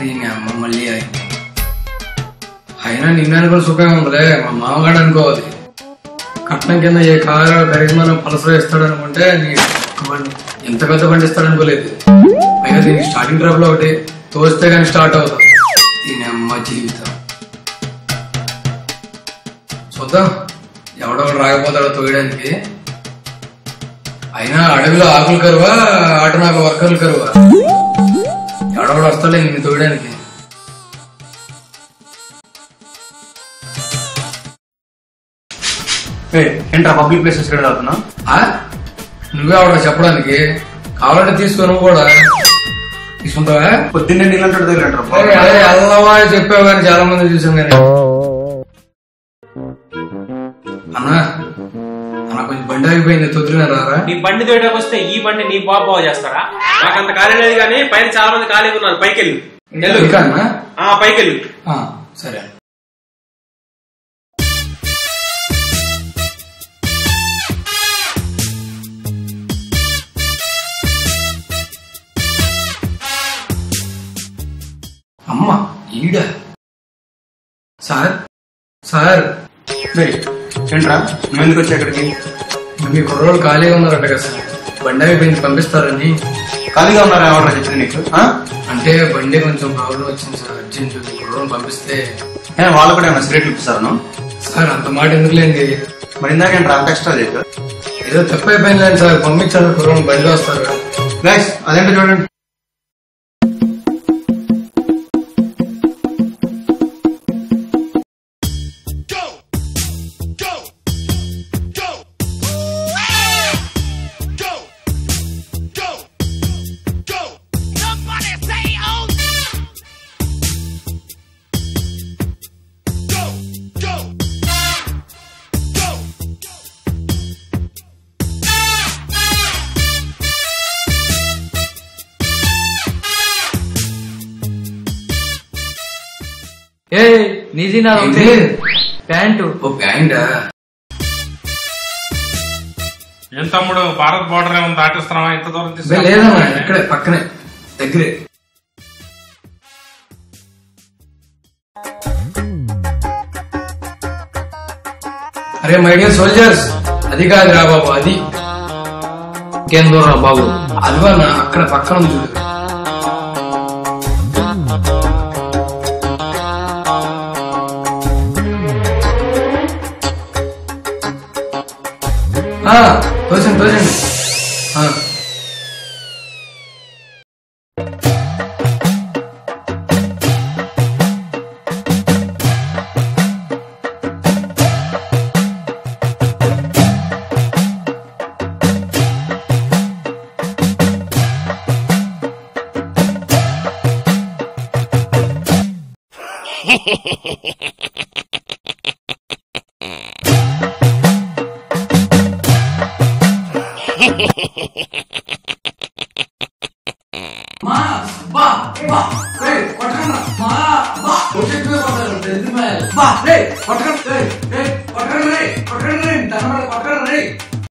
దీని అమ్మ మళ్ళీ అయింది. అయినా నిన్ననుకుని సుఖంగా ఉందిలే, మా మామగాడు అనుకోవాలి. కట్నం కింద ఏ కారు కరిజ్మాను పలసలో ఇస్తాడు అనుకుంటే ఎంత పెద్ద బండి ఇస్తాడు అనుకోలేదు. పైగా దీనికి స్టార్టింగ్ ట్రబుల్ ఒకటి, తోస్తే గానీ స్టార్ట్ అవుతాం. దీని అమ్మ జీవితం చూద్దాం, ఎవడొకడు రాకపోతాడో తోయడానికి. అయినా అడవిలో ఆకులు కరువా, ఆటనాకు వర్కర్లు కరువా? ఎవడొకడు వస్తాడే నిన్ను తోయడానికి. ఏంట్రా పబ్లిక్ ప్లేసెస్ అవుతున్నా? నువ్వే ఆవిడ చెప్పడానికి, కావాలంటే తీసుకో. నువ్వు కూడా తీసుకుంటావా? పొద్దున్నే నీళ్ళంటాడు అల్లవా చెప్పావు కానీ చాలా మంది చూసాం కానీ. అన్నా కొంచెం బండి ఆగిపోయింది, తొద్దున రారా? నీ బండి తోయడానికి వస్తే ఈ బండి నీ బాబు చేస్తారా? నాకు అంత ఖాళీ లేదు కానీ పైన చాలా మంది ఖాళీగా ఉన్నారు, పైకి వెళ్ళు. పైకి వెళ్ళు. సరే. అమ్మా ఈడ సార్ సార్ ఏంట్రా నువ్వు ఎందుకు వచ్చి అక్కడికి? మీ కుర్రోళ్ళు ఖాళీగా ఉన్నారట కదా సార్, బండి అయిపోయింది పంపిస్తారని. ఖాళీగా ఉన్నారా? ఎవరు చెప్పింది నీకు? అంటే బండి కొంచెం ప్రాబ్లం వచ్చింది సార్, అర్జెంట్. కుర్రోళ్ళు పంపిస్తే వాళ్ళు కూడా ఏమైనా సిగరెట్లు ఇప్పిస్తాను? సార్ అంత మాట ఎందుకులేండి. మరి ఇందాకేంట్రా అంత ఎక్స్ట్రా చేశారు? ఏదో తప్పు అయిపోయింది లేండి సార్, పంపించారు. కుర్రోళ్ళు బండి వస్తారు. అదేంటో చూడండి. నీది నా ప్యాంటు. ప్యాంటా? ఏం తమ్ముడు, భారత్ బోర్డర్ ఏమైనా దాటిస్తున్నావా? ఇంత దూరం తీసుకు? లేదమ్మా, ఇక్కడే పక్కనే దగ్గరే. అరే మై డియర్ సోల్జర్స్, అది కాదు రా బాబు, అది ఇంకేం దూరం బాబు? అదిగో నా అక్కడ పక్కన ఉంది చూడు. తోచండి.